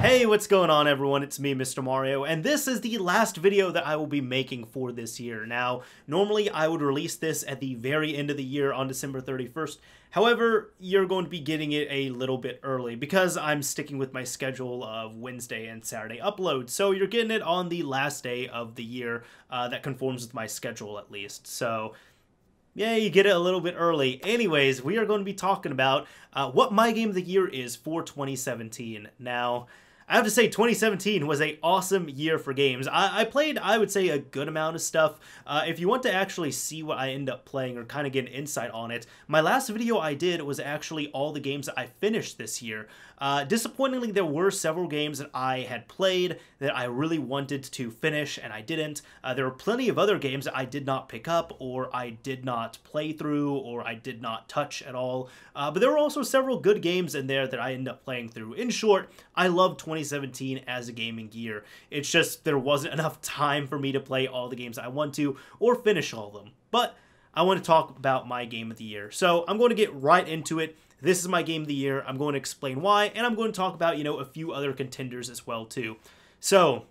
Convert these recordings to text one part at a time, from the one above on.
Hey, what's going on everyone? It's me, Mr. Mario, and this is the last video that I will be making for this year. Now, normally I would release this at the very end of the year on December 31st. However, you're going to be getting it a little bit early because I'm sticking with my schedule of Wednesday and Saturday uploads. So you're getting it on the last day of the year that conforms with my schedule at least. So yeah, you get it a little bit early. Anyways, we are going to be talking about what my game of the year is for 2017. Now, I have to say 2017 was an awesome year for games. I played, I would say, a good amount of stuff. If you want to actually see what I end up playing or kind of get an insight on it, my last video I did was actually all the games that I finished this year. Disappointingly, there were several games that I had played that I really wanted to finish and I didn't. There were plenty of other games that I did not pick up or I did not play through or I did not touch at all. But there were also several good games in there that I ended up playing through. In short, I love 2017 as a gaming year. It's just there wasn't enough time for me to play all the games I want to or finish all of them. But I want to talk about my game of the year. So I'm going to get right into it. This is my game of the year. I'm going to explain why, and I'm going to talk about, a few other contenders as well, too. So,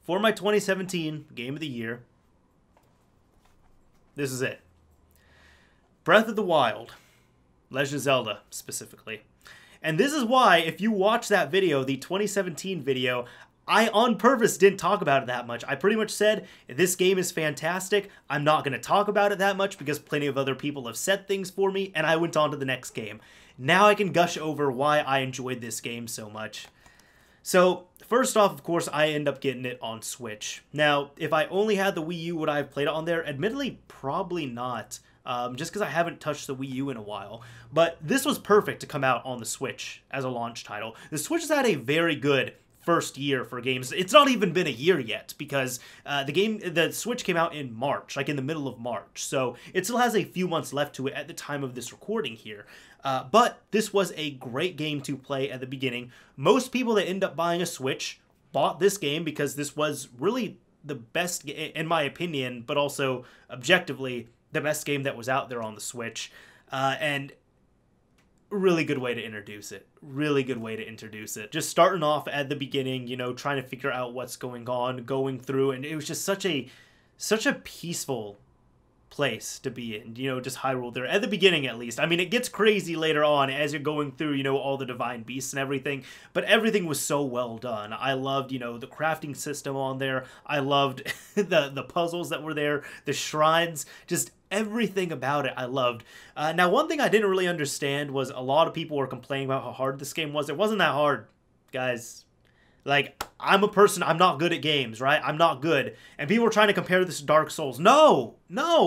for my 2017 game of the year, this is it. Breath of the Wild. Legend of Zelda, specifically. And this is why, if you watch that video, the 2017 video, I, on purpose, didn't talk about it that much. I pretty much said, this game is fantastic. I'm not going to talk about it that much because plenty of other people have said things for me, and I went on to the next game. Now I can gush over why I enjoyed this game so much. So, first off, of course, I end up getting it on Switch. Now, if I only had the Wii U, would I have played it on there? Admittedly, probably not. Just because I haven't touched the Wii U in a while. But this was perfect to come out on the Switch as a launch title. The Switch has had a very good first year for games. It's not even been a year yet because the Switch came out in March, like in the middle of March. So it still has a few months left to it at the time of this recording here. But this was a great game to play at the beginning. Most people that end up buying a Switch bought this game because this was really the best, in my opinion, but also objectively the best game that was out there on the Switch. And really good way to introduce it. Really good way to introduce it. Just starting off at the beginning, trying to figure out what's going on, going through, and it was just such a peaceful place to be in, just Hyrule there, at the beginning at least. I mean, it gets crazy later on as you're going through, all the divine beasts and everything, but everything was so well done. I loved, the crafting system on there. I loved the puzzles that were there, the shrines, just everything about it I loved. Now, one thing I didn't really understand was a lot of people were complaining about how hard this game was. It wasn't that hard, guys. Like, I'm a person, I'm not good at games, right? I'm not good. And people were trying to compare this to Dark Souls. No,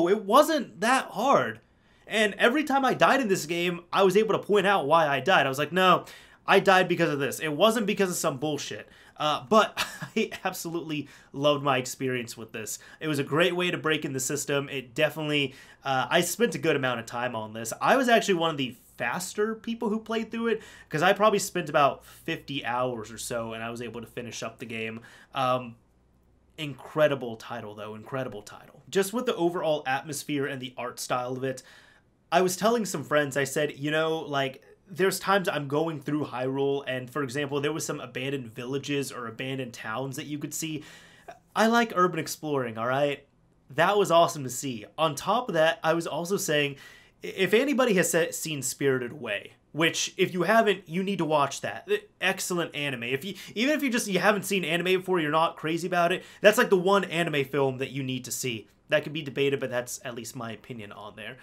it wasn't that hard. And every time I died in this game, I was able to point out why I died. I was like, no, I died because of this. It wasn't because of some bullshit. But I absolutely loved my experience with this. It was a great way to break in the system. It definitely, I spent a good amount of time on this. I was actually one of the faster people who played through it because I probably spent about 50 hours or so and I was able to finish up the game. Incredible title though, incredible title. Just with the overall atmosphere and the art style of it, I was telling some friends, I said, there's times I'm going through Hyrule and, for example, there was some abandoned villages or abandoned towns that you could see. I like urban exploring, all right? That was awesome to see. On top of that, I was also saying, if anybody has seen Spirited Away, which if you haven't, you need to watch that. Excellent anime. Even if you haven't seen anime before, you're not crazy about it, that's like the one anime film that you need to see. That could be debated, but that's at least my opinion on there.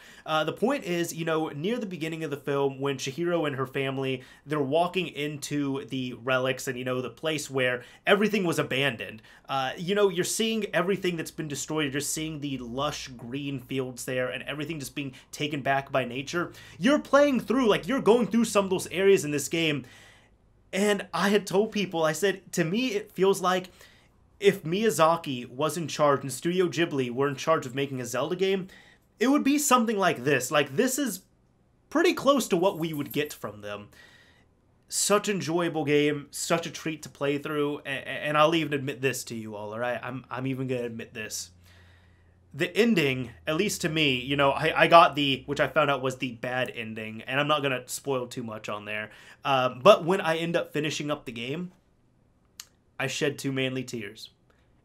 The point is, near the beginning of the film, when Chihiro and her family, they're walking into the relics and, the place where everything was abandoned. You're seeing everything that's been destroyed. You're just seeing the lush green fields there and everything just being taken back by nature. You're playing through, you're going through some of those areas in this game. And I had told people, I said, to me, it feels like if Miyazaki was in charge and Studio Ghibli were in charge of making a Zelda game, it would be something like this. Like, this is pretty close to what we would get from them. Such enjoyable game, such a treat to play through, and I'll even admit this to you all, alright? I'm even gonna admit this. the ending, at least to me, you know, I got the, which I found out was the bad ending, and I'm not going to spoil too much on there. But when I end up finishing up the game, I shed 2 manly tears.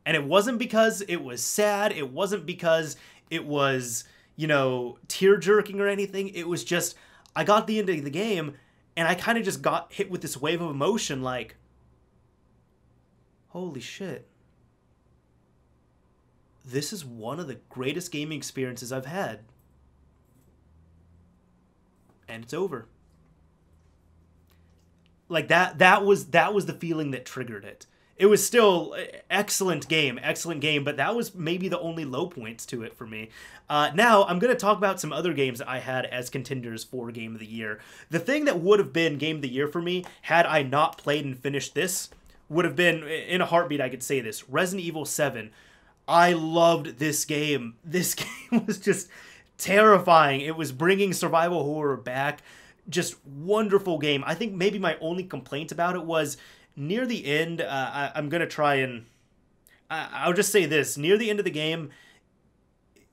And it wasn't because it was sad. It wasn't because it was, you know, tear-jerking or anything. It was just, I got the end of the game, and I kind of just got hit with this wave of emotion like, holy shit. This is one of the greatest gaming experiences I've had. And it's over. Like that was the feeling that triggered it. It was still excellent game, but that was maybe the only low points to it for me. Now, I'm going to talk about some other games that I had as contenders for Game of the Year. The thing that would have been Game of the Year for me, had I not played and finished this, would have been, in a heartbeat I could say this, Resident Evil 7. I loved this game. This game was just terrifying. It was bringing survival horror back. Just wonderful game. I think maybe my only complaint about it was near the end, I'm going to try and... I'll just say this. Near the end of the game,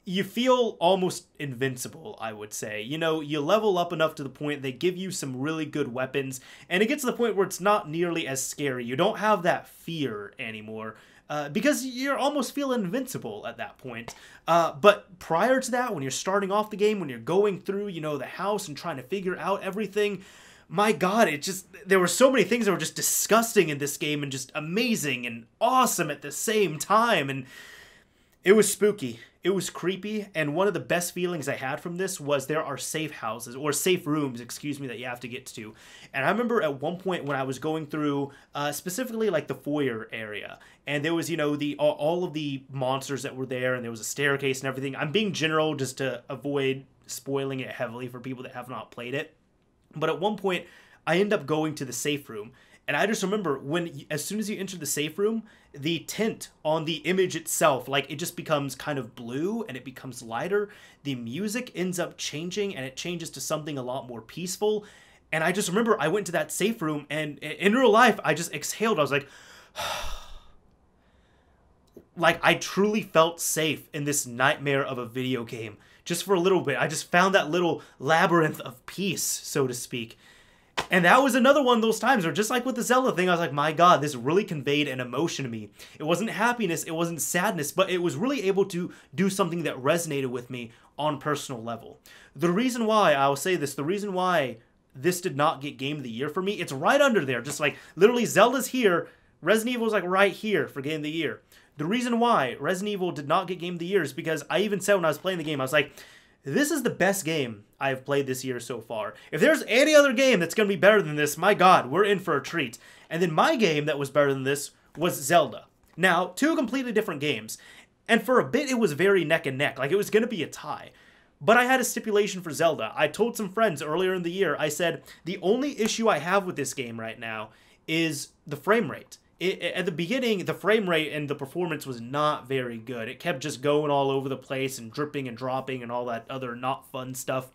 you feel almost invincible, I would say. You know, you level up enough to the point they give you some really good weapons, and it gets to the point where it's not nearly as scary. You don't have that fear anymore. Because you're almost feeling invincible at that point. But prior to that, when you're starting off the game, when you're going through, you know, the house and trying to figure out everything, my God, there were so many things that were just disgusting in this game and just amazing and awesome at the same time. And it was spooky. It was creepy, and one of the best feelings I had from this was there are safe houses, or safe rooms, excuse me, that you have to get to. And I remember at one point when I was going through, specifically like the foyer area, and there was, you know, all of the monsters that were there, and there was a staircase and everything. I'm being general just to avoid spoiling it heavily for people that have not played it. But at one point, I end up going to the safe room. And I just remember as soon as you enter the safe room, the tint on the image itself, like it just becomes kind of blue and it becomes lighter. The music ends up changing and it changes to something a lot more peaceful. And I just remember I went to that safe room and in real life, I just exhaled. I was like, like I truly felt safe in this nightmare of a video game. Just for a little bit. I just found that little labyrinth of peace, so to speak. And that was another one of those times where, just like with the Zelda thing, I was like, my God, this really conveyed an emotion to me. It wasn't happiness, it wasn't sadness, but it was really able to do something that resonated with me on a personal level. The reason why, I will say this, the reason why this did not get Game of the Year for me, it's right under there. Just like, literally, Zelda's here, Resident Evil's like right here for Game of the Year. The reason why Resident Evil did not get Game of the Year is because I even said when I was playing the game, I was like, this is the best game I have played this year so far. If there's any other game that's going to be better than this, my God, we're in for a treat. And then my game that was better than this was Zelda. Now, 2 completely different games. And for a bit, it was very neck and neck. Like, it was going to be a tie. But I had a stipulation for Zelda. I told some friends earlier in the year, I said, the only issue I have with this game right now is the frame rate. At the beginning, the frame rate and the performance was not very good. It kept just going all over the place and dripping and dropping and all that other not fun stuff.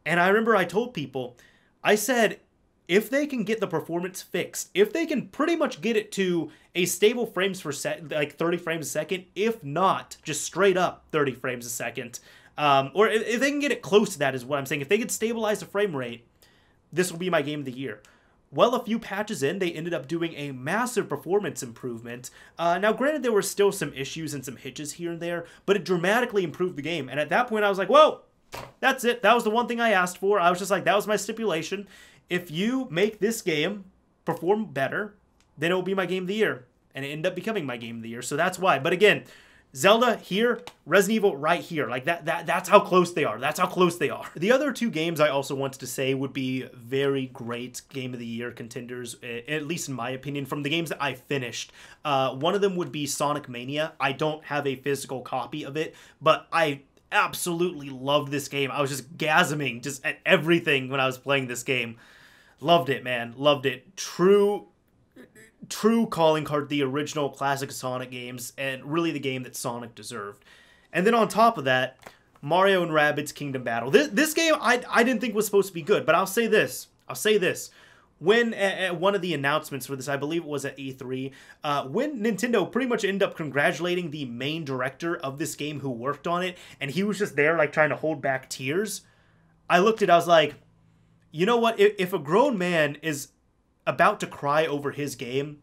And I remember I told people, I said, if they can get the performance fixed, if they can pretty much get it to a stable frames per second, like 30 frames a second, if not, just straight up 30 frames a second, or if they can get it close to that is what I'm saying. If they could stabilize the frame rate, this will be my Game of the Year. Well, a few patches in, they ended up doing a massive performance improvement. Now, granted, there were still some issues and some hitches here and there, but it dramatically improved the game. And at that point, I was like, whoa, that's it. That was the one thing I asked for. I was just like, that was my stipulation. If you make this game perform better, then it will be my Game of the Year. And it ended up becoming my Game of the Year. So that's why. But again, Zelda here, Resident Evil right here. Like that's how close they are. That's how close they are. The other 2 games I also wanted to say would be very great Game of the Year contenders, at least in my opinion, from the games that I finished. One of them would be Sonic Mania. I don't have a physical copy of it, but I absolutely loved this game. I was just gasming just at everything when I was playing this game. Loved it, man. Loved it. True calling card, the original classic Sonic games, and really the game that Sonic deserved. And then on top of that, Mario and Rabbids Kingdom Battle. This game I didn't think was supposed to be good, but I'll say this. when at one of the announcements for this, I believe it was at E3, when Nintendo pretty much ended up congratulating the main director of this game who worked on it, and he was just there like trying to hold back tears, I looked at it, I was like, you know what, if a grown man is about to cry over his game,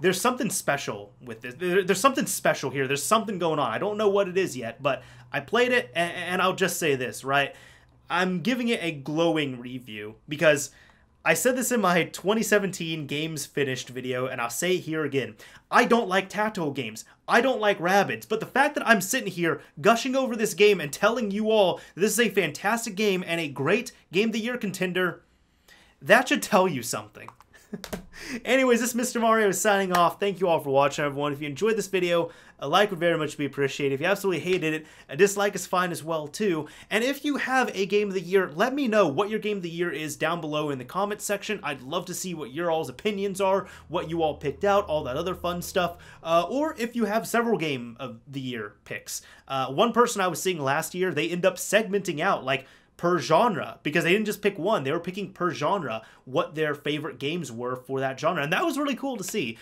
there's something special with this. There's something special here. There's something going on. I don't know what it is yet, but I played it, and I'll just say this, right? I'm giving it a glowing review because I said this in my 2017 games finished video, and I'll say it here again. I don't like tactical games. I don't like rabbids, but the fact that I'm sitting here gushing over this game and telling you all this is a fantastic game and a great Game of the Year contender, that should tell you something. Anyways, this Mr. Mario is signing off. Thank you all for watching, everyone. If you enjoyed this video, a like would very much be appreciated. If you absolutely hated it, a dislike is fine as well, too. And if you have a Game of the Year, let me know what your Game of the Year is down below in the comments section. I'd love to see what your all's opinions are, what you all picked out, all that other fun stuff. Or if you have several Game of the Year picks. One person I was seeing last year, they end up segmenting out, like, per genre, because they didn't just pick one, they were picking per genre what their favorite games were for that genre, and that was really cool to see.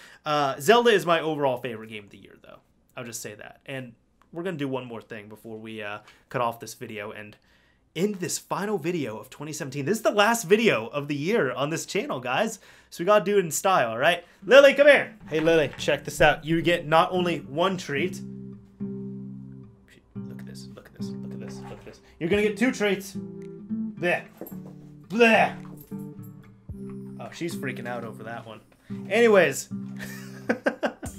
Zelda is my overall favorite game of the year, though. I'll just say that. And we're going to do one more thing before we cut off this video and end this final video of 2017. This is the last video of the year on this channel, guys, so we got to do it in style, all right? Lily, come here. Hey, Lily, check this out. You get not only one treat. Look at this, look at this, look at this, look at this. You're going to get 2 treats. Bleh. Bleh. Oh, she's freaking out over that one. Anyways.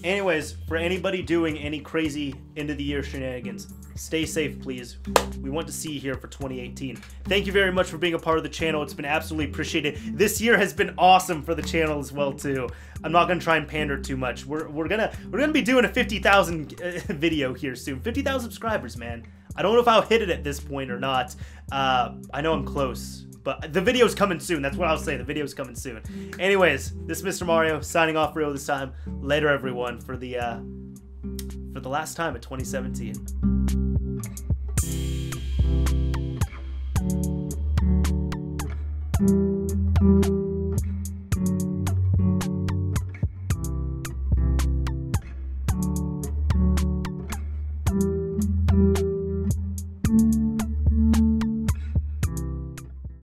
Anyways, for anybody doing any crazy end of the year shenanigans, stay safe, please. We want to see you here for 2018. Thank you very much for being a part of the channel. It's been absolutely appreciated. This year has been awesome for the channel as well, too. I'm not gonna try and pander too much. We're gonna be doing a 50,000 video here soon. 50,000 subscribers, man. I don't know if I'll hit it at this point or not. I know I'm close, but the video's coming soon. That's what I'll say. The video's coming soon. Anyways, this is Mr. Mario signing off for real this time. Later, everyone, for the last time of 2017.